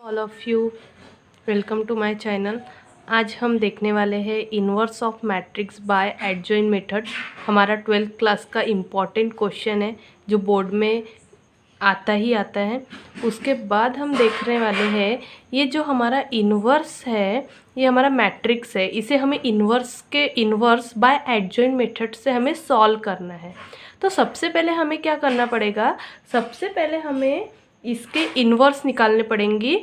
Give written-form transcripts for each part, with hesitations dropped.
All of you, welcome to my channel. आज हम देखने वाले हैं inverse of matrix by adjoint method. हमारा 12th क्लास का इम्पॉर्टेंट क्वेश्चन है जो बोर्ड में आता ही आता है। उसके बाद हम देखने वाले हैं ये जो हमारा इन्वर्स है, ये हमारा मैट्रिक्स है, इसे हमें इन्वर्स बाय एडजॉइंट मेथड से हमें सॉल्व करना है। तो सबसे पहले हमें क्या करना पड़ेगा, सबसे पहले हमें इसके इन्वर्स निकालने पड़ेंगे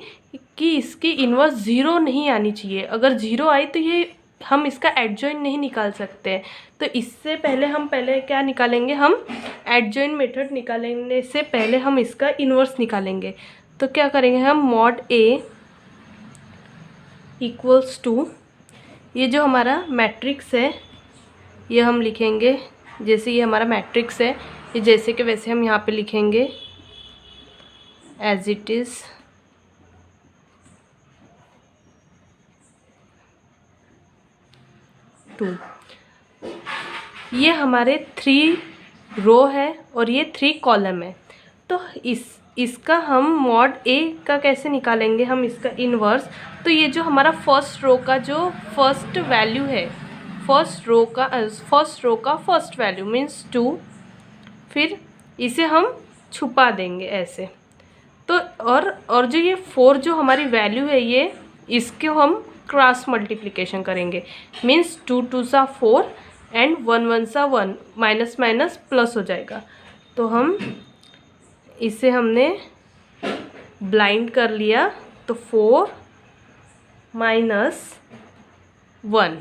कि इसकी इन्वर्स ज़ीरो नहीं आनी चाहिए। अगर ज़ीरो आई तो ये हम इसका एडजॉइंट नहीं निकाल सकते। तो इससे पहले हम क्या निकालेंगे, हम एडजॉइंट मेथड निकालने से पहले हम इसका इन्वर्स निकालेंगे। तो क्या करेंगे हम, मॉड ए इक्वल्स टू, ये जो हमारा मैट्रिक्स है ये हम लिखेंगे, जैसे ये हमारा मैट्रिक्स है ये जैसे कि वैसे हम यहाँ पे लिखेंगे एज इट इज़। टू, ये हमारे 3 रो है और ये 3 कॉलम है। तो इसका हम मॉड ए का कैसे निकालेंगे, हम इसका इन्वर्स। तो ये जो हमारा फर्स्ट रो का जो फर्स्ट वैल्यू है, फर्स्ट रो का फर्स्ट वैल्यू मीन्स 2, फिर इसे हम छुपा देंगे ऐसे। तो और जो ये 4 जो हमारी वैल्यू है, ये इसके हम क्रॉस मल्टीप्लिकेशन करेंगे, मीन्स 2 2 सा 4 एंड 1 1 सा 1, माइनस माइनस प्लस हो जाएगा। तो हम इसे हमने ब्लाइंड कर लिया, तो 4 माइनस 1।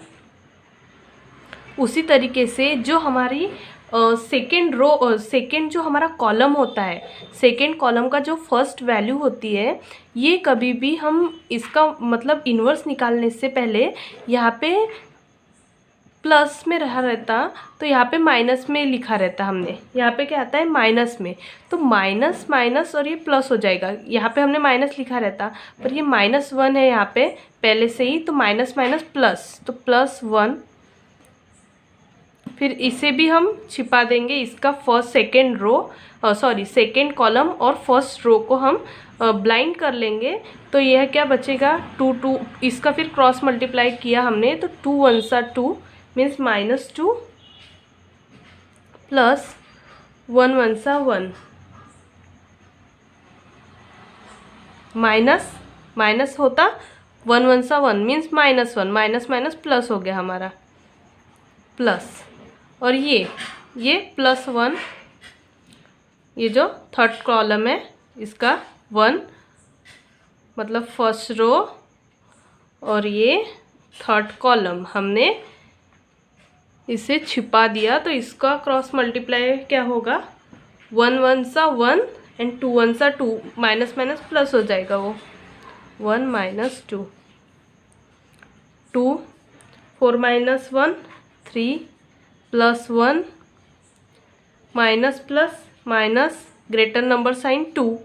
उसी तरीके से जो हमारी सेकेंड जो हमारा कॉलम होता है, सेकेंड कॉलम का जो फर्स्ट वैल्यू होती है, ये कभी भी हम इसका मतलब इन्वर्स निकालने से पहले यहाँ पे प्लस में रहा रहता, तो यहाँ पे माइनस में लिखा रहता। हमने यहाँ पे क्या आता है, माइनस में। तो माइनस माइनस और ये प्लस हो जाएगा। यहाँ पे हमने माइनस लिखा रहता, पर ये -1 है यहाँ पे पहले से ही, तो माइनस माइनस प्लस, तो +1। फिर इसे भी हम छिपा देंगे, इसका सेकेंड कॉलम और फर्स्ट रो को हम ब्लाइंड कर लेंगे। तो यह क्या बचेगा, 2 2, इसका फिर क्रॉस मल्टीप्लाई किया हमने, तो 2 1 सा 2 मीन्स -2 प्लस 1 1 सा 1, माइनस होता 1 1 सा 1 मीन्स -1, माइनस माइनस प्लस हो गया हमारा, प्लस। और ये +1, ये जो थर्ड कॉलम है इसका 1 मतलब फर्स्ट रो, और ये थर्ड कॉलम हमने इसे छिपा दिया। तो इसका क्रॉस मल्टीप्लाई क्या होगा, 1 1 सा 1 एंड 2 1 सा 2, माइनस माइनस प्लस हो जाएगा, वो 1 -2, 2 4 -1 3 +1 minus plus minus greater number sign 2,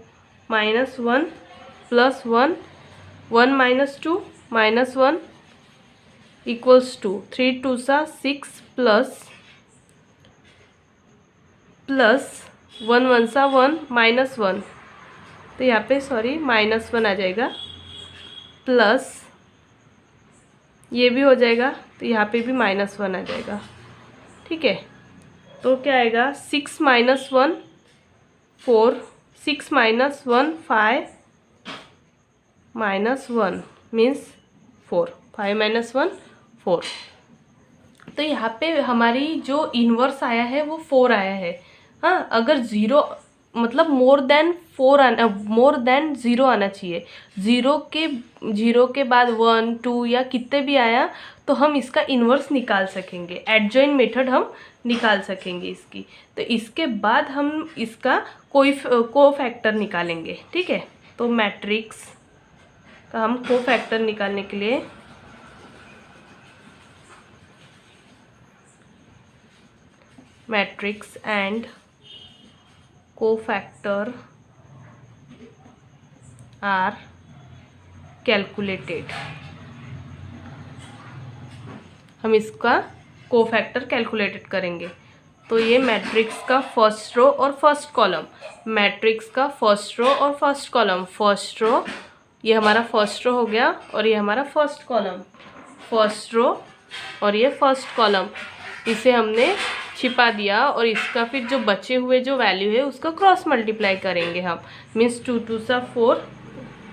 -1 +1 1 -2 -1 equals to 3 2 सा 6 प्लस 1 1 सा 1 -1, तो यहाँ पे -1 आ जाएगा, प्लस ये भी हो जाएगा, तो यहाँ पे भी -1 आ जाएगा। ठीक है, तो क्या आएगा, 6 - 1 4, 6 - 1 5 -1 मीन्स 4, 5 - 1 4। तो यहाँ पे हमारी जो इन्वर्स आया है वो 4 आया है। हाँ, अगर 0 मतलब मोर देन 0 आना चाहिए। 0 के बाद 1 2 या कितने भी आया तो हम इसका इन्वर्स निकाल सकेंगे, एडजॉइंट मेथड हम निकाल सकेंगे इसकी। तो इसके बाद हम इसका कोफैक्टर निकालेंगे। ठीक है, तो मैट्रिक्स का हम कोफैक्टर निकालने के लिए matrix and cofactor are calculated, हम इसका कोफैक्टर कैलकुलेटेड करेंगे। तो ये मैट्रिक्स का फर्स्ट रो और फर्स्ट कॉलम, मैट्रिक्स का फर्स्ट रो और फर्स्ट कॉलम, फर्स्ट रो ये हमारा फर्स्ट रो हो गया और ये हमारा फर्स्ट कॉलम, फर्स्ट रो और ये फर्स्ट कॉलम, इसे हमने छिपा दिया। और इसका फिर जो बचे हुए जो वैल्यू है उसका क्रॉस मल्टीप्लाई करेंगे हम, मीन्स 2 2 सा 4।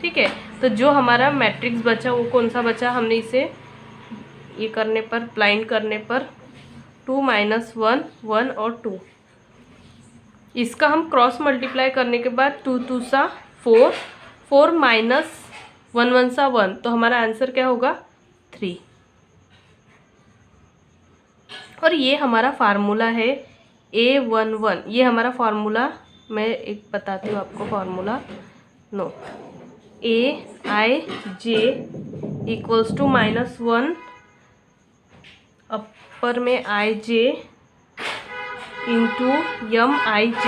ठीक है, तो जो हमारा मैट्रिक्स बचा वो कौन सा बचा, हमने इसे ये करने पर, ब्लाइंड करने पर 2 -1 1 और 2, इसका हम क्रॉस मल्टीप्लाई करने के बाद 2 2 सा 4, 4 माइनस 1 1 सा 1, तो हमारा आंसर क्या होगा 3। और ये हमारा फार्मूला है A11, ये हमारा फार्मूला, मैं एक बताती हूँ आपको formula. No, AIJ equals to -1 upper में IJ इंटू MIJ।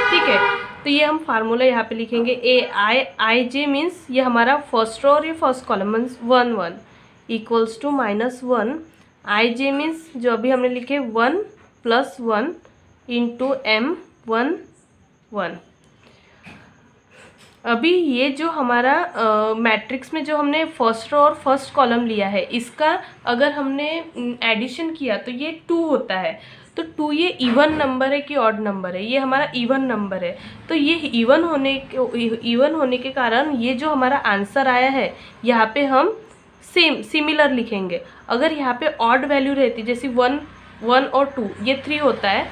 ठीक है, तो ये हम फार्मूला यहाँ पे लिखेंगे। AIJ मीन्स ये हमारा फर्स्ट रो और ये first column means 1 1 equals to -1। IJ means जो अभी हमने लिखे 1 + 1 इंटू M1 1। अभी ये जो हमारा मैट्रिक्स में जो हमने फर्स्ट रो और फर्स्ट कॉलम लिया है, इसका अगर हमने एडिशन किया तो ये 2 होता है। तो 2 ये इवन नंबर है कि ऑड नंबर है, ये हमारा इवन नंबर है। तो ये इवन होने के कारण ये जो हमारा आंसर आया है यहाँ पे हम सिमिलर लिखेंगे। अगर यहाँ पे ऑड वैल्यू रहती, जैसे 1 1 और 2, ये 3 होता है,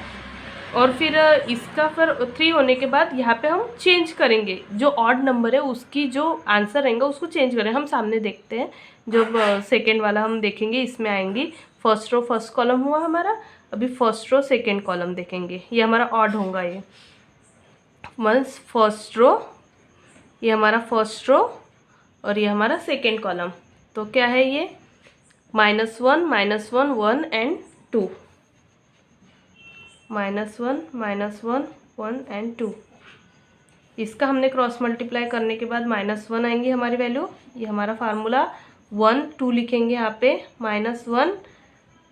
और फिर इसका फिर 3 होने के बाद यहाँ पे हम चेंज करेंगे, जो ऑड नंबर है उसकी जो आंसर रहेगा उसको चेंज करें। हम सामने देखते हैं, जब सेकेंड वाला हम देखेंगे इसमें आएंगी। फर्स्ट रो फर्स्ट कॉलम हुआ हमारा, अभी फर्स्ट रो सेकेंड कॉलम देखेंगे, ये हमारा ऑड होगा। ये मीन्स फर्स्ट रो, ये हमारा फर्स्ट रो और ये हमारा सेकेंड कॉलम। तो क्या है ये -1 -1 1 एंड 2, -1 -1 1 एंड 2। इसका हमने क्रॉस मल्टीप्लाई करने के बाद -1 आएंगी हमारी वैल्यू। ये हमारा फार्मूला 1 2 लिखेंगे यहाँ पे, -1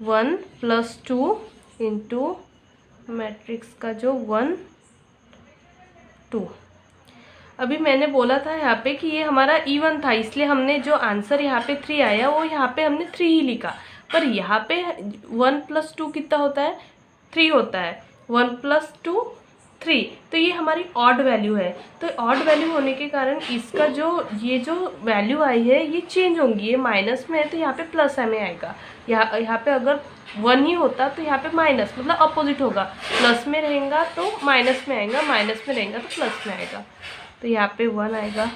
1 + 2 इंटू मैट्रिक्स का जो 1 2। अभी मैंने बोला था यहाँ पे कि ये हमारा इवन था, इसलिए हमने जो आंसर यहाँ पे 3 आया वो यहाँ पे हमने 3 ही लिखा। पर यहाँ पे 1 + 2 कितना होता है, 3 होता है। 1 + 2 3, तो ये हमारी ऑड वैल्यू है। तो ऑड वैल्यू होने के कारण इसका जो ये जो वैल्यू आई है ये चेंज होंगी। ये माइनस में है तो यहाँ पे प्लस में आएगा। यहाँ पे अगर 1 ही होता तो यहाँ पे माइनस, मतलब अपोजिट होगा, प्लस में रहेगा तो माइनस में आएगा, माइनस में रहेगा तो प्लस में आएगा। तो यहाँ पे 1 आएगा,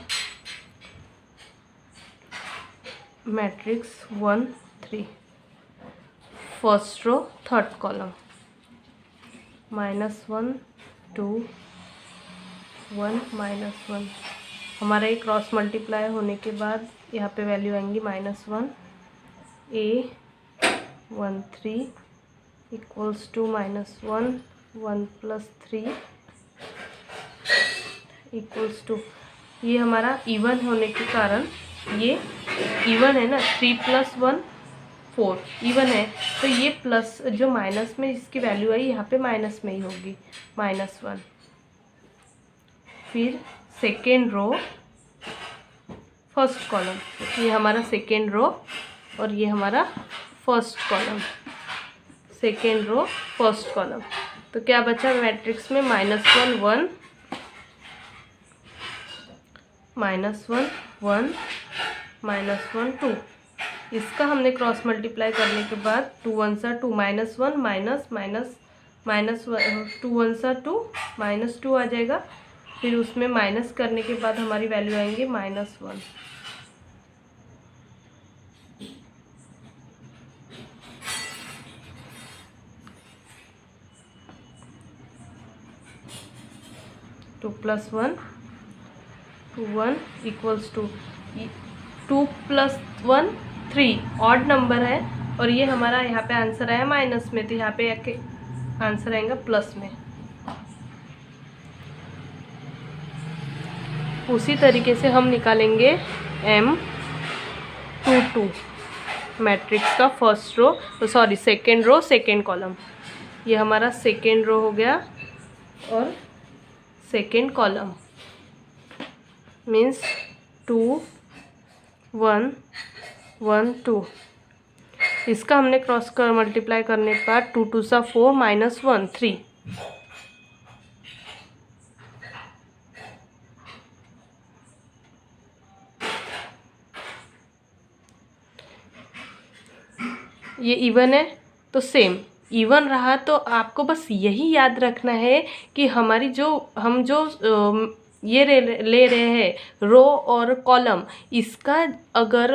matrix 1 3, first row third column, -1 2 1 -1। हमारा ये क्रॉस मल्टीप्लाई होने के बाद यहाँ पे वैल्यू आएंगी -1। A13 equals to -1 1 + 3 equals to, ये हमारा इवन होने के कारण, ये इवन है ना, 3 + 1 4 इवन है, तो ये प्लस जो माइनस में इसकी वैल्यू आई यहाँ पे माइनस में ही होगी, -1। फिर सेकेंड रो फर्स्ट कॉलम, ये हमारा सेकेंड रो और ये हमारा first column, second row first column. तो क्या बचा मैट्रिक्स में -1 1 -1 1 -1 2। इसका हमने क्रॉस मल्टीप्लाई करने के बाद 2 1 सा 2 -1 माइनस माइनस -2 1 सा 2 -2 आ जाएगा। फिर उसमें माइनस करने के बाद हमारी वैल्यू आएंगे -1। Two + 1 2 1 equals to 2 + 1 3, odd number है और ये हमारा यहाँ पे आंसर आया माइनस में, तो यहाँ पे आंसर आएगा प्लस में। उसी तरीके से हम निकालेंगे M22 मैट्रिक्स का first row, sorry second row second column. ये हमारा सेकेंड रो हो गया और सेकेंड कॉलम मीन्स 2 1 1 2। इसका हमने क्रॉस कर मल्टीप्लाई करने के बाद 2 2 सा 4 -1 3। ये इवन है तो सेम इवन रहा, तो आपको बस यही याद रखना है कि हमारी हम जो ये ले रहे हैं रो और कॉलम, इसका अगर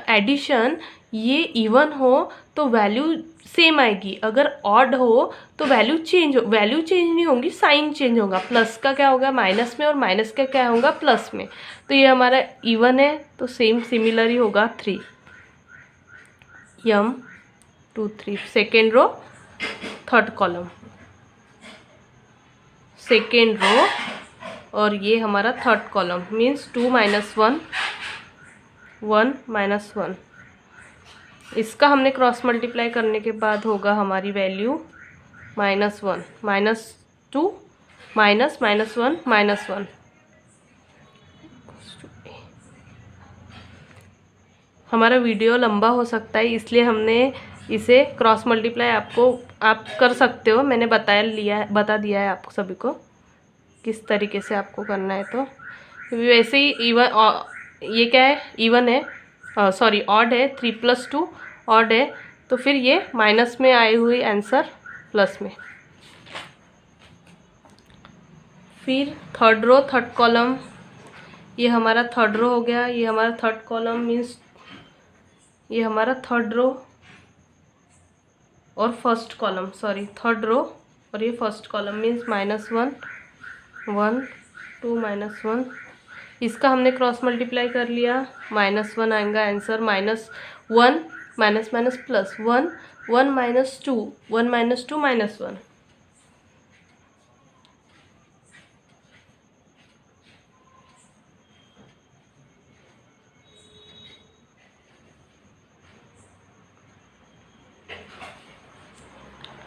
एडिशन ये इवन हो तो वैल्यू सेम आएगी, अगर ऑड हो तो वैल्यू चेंज नहीं होंगी, साइन चेंज होगा। प्लस का क्या होगा माइनस में और माइनस का क्या होगा प्लस में। तो ये हमारा इवन है तो सेम सिमिलर ही होगा 3 यम 2 3। Second row third column, second row और ये हमारा थर्ड कॉलम मीन्स 2 -1 1 -1। इसका हमने क्रॉस मल्टीप्लाई करने के बाद होगा हमारी वैल्यू -1 -2 -1 -1। हमारा वीडियो लंबा हो सकता है इसलिए हमने इसे क्रॉस मल्टीप्लाई आप कर सकते हो, मैंने बता दिया है आपको सभी को किस तरीके से आपको करना है। तो वैसे ही इवन ये क्या है इवन है सॉरी ऑड है, 3 + 2 ऑड है, तो फिर ये माइनस में आई हुई आंसर प्लस में। फिर थर्ड रो थर्ड कॉलम, ये हमारा थर्ड रो हो गया, ये हमारा थर्ड कॉलम मीन्स ये हमारा थर्ड रो और first column, sorry third row और ये फर्स्ट कॉलम मीन्स -1 1 2 -1। इसका हमने क्रॉस मल्टीप्लाई कर लिया, -1 आएगा आंसर, -1 माइनस माइनस प्लस 1 1 -2 1 -2 -1।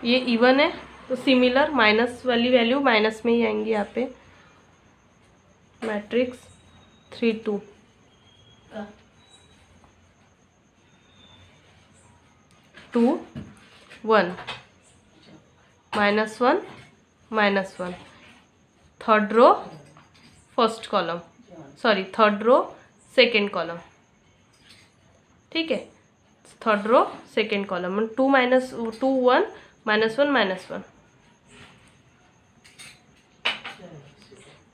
ये इवन है तो सिमिलर माइनस वाली वैल्यू माइनस में ही आएंगी यहाँ पे। Matrix 3 2 2 1 -1 -1। Third row first column, sorry third row second column, ठीक है, third row second column 2 -2 1 -1 -1।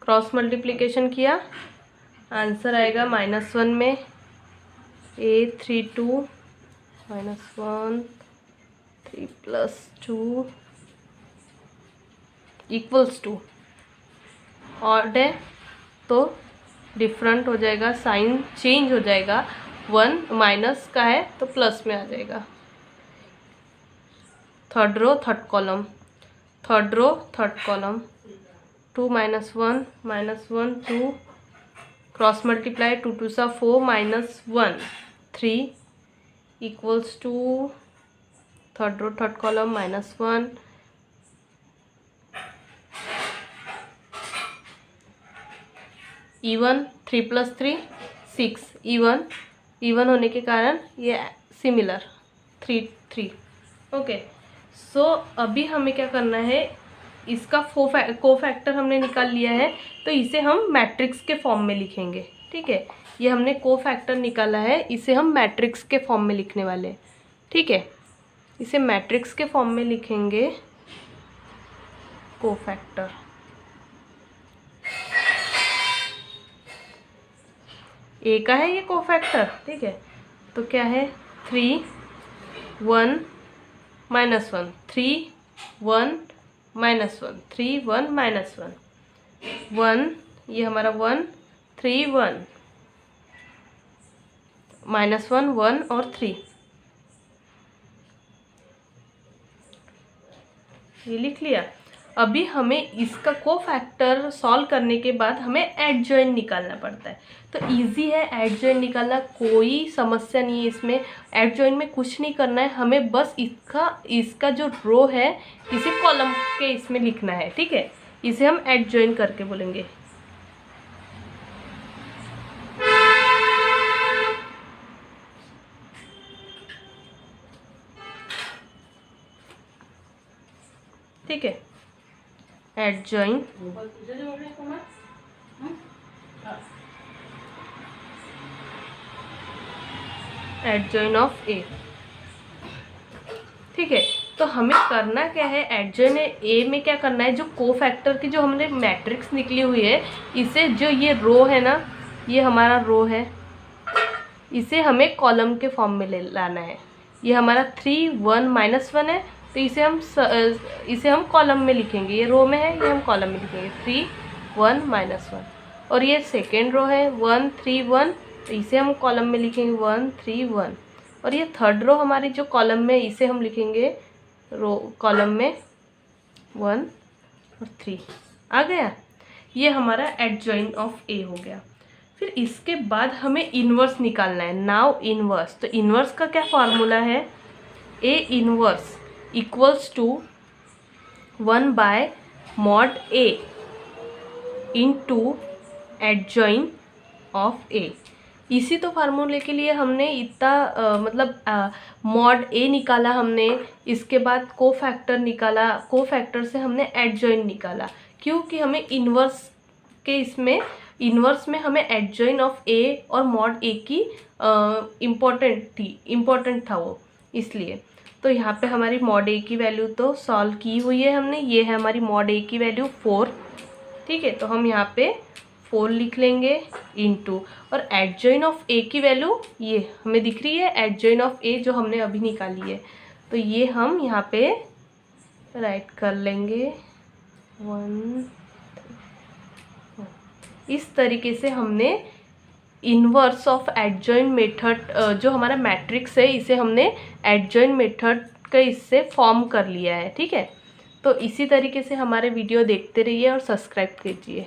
Cross multiplication किया, आंसर आएगा -1 में A32 -1 3 + 2 = 2। ऑड है तो डिफरेंट हो जाएगा, साइन चेंज हो जाएगा, 1 माइनस का है तो प्लस में आ जाएगा। Third row third column, third row third column 2 -1 -1 2। Cross multiply 2 2 सा 4 -1 3 = third row third column -1। Even 3 + 3 6 even होने के कारण ये सिमिलर 3 3। ओके, सो अभी हमें क्या करना है, इसका कोफैक्टर हमने निकाल लिया है तो इसे हम मैट्रिक्स के फॉर्म में लिखेंगे, ठीक है। ये हमने कोफैक्टर निकाला है, इसे हम मैट्रिक्स के फॉर्म में लिखने वाले हैं, ठीक है। इसे मैट्रिक्स के फॉर्म में लिखेंगे कोफैक्टर। ए का है ये कोफैक्टर, ठीक है। तो क्या है 3 1 -1 3 1 -1 3 1 -1 1, ये हमारा 1 3 1 -1 1 और 3, ये लिख लिया। अभी हमें इसका कोफैक्टर सॉल्व करने के बाद हमें एडजॉइंट निकालना पड़ता है। तो इजी है एडजॉइंट निकालना, कोई समस्या नहीं है इसमें। एडजॉइंट में कुछ नहीं करना है, हमें बस इसका जो रो है इसे कॉलम के इसमें लिखना है, ठीक है। इसे हम एडजॉइंट करके बोलेंगे। ठीक है, एडजॉइन ऑफ ए। ठीक है, तो हमें करना क्या है, एडजॉइन ए में क्या करना है, जो कोफैक्टर की जो हमने मैट्रिक्स निकली हुई है, इसे जो ये रो है ना, ये हमारा रो है, इसे हमें कॉलम के फॉर्म में ले लाना है। ये हमारा 3 1 -1 है, तो इसे हम कॉलम में लिखेंगे। ये रो में है, ये हम कॉलम में लिखेंगे 3 1 -1। और ये सेकेंड रो है 1 3 1, तो इसे हम कॉलम में लिखेंगे 1 3 1। और ये थर्ड रो हमारी जो कॉलम में, इसे हम लिखेंगे रो कॉलम में 1 और 3। आ गया, ये हमारा एडजॉइन ऑफ ए हो गया। फिर इसके बाद हमें इन्वर्स निकालना है। नाउ इन्वर्स, तो इन्वर्स का क्या फार्मूला है, A inverse equals to 1/mod A into adjoint of A. इसी तो फार्मूले के लिए हमने इतना मतलब मॉड ए निकाला हमने, इसके बाद कोफैक्टर निकाला, कोफैक्टर से हमने एडजॉइन निकाला। क्योंकि हमें इन्वर्स के इसमें इन्वर्स में हमें एडजॉइन ऑफ ए और मॉड ए की इम्पोर्टेंट था वो, इसलिए। तो यहाँ पे हमारी मॉड ए की वैल्यू तो सॉल्व की हुई है हमने, ये है हमारी मॉड ए की वैल्यू 4। ठीक है, तो हम यहाँ पे 4 लिख लेंगे इनटू, और एडजॉइन ऑफ ए की वैल्यू ये हमें दिख रही है, एडजॉइन ऑफ ए जो हमने अभी निकाली है, तो ये हम यहाँ पे राइट कर लेंगे 1। इस तरीके से हमने इन्वर्स ऑफ एडजॉइन मेथड, जो हमारा मैट्रिक्स है, इसे हमने एडजॉइन मेथड का इससे फॉर्म कर लिया है। ठीक है, तो इसी तरीके से हमारे वीडियो देखते रहिए और सब्सक्राइब कीजिए।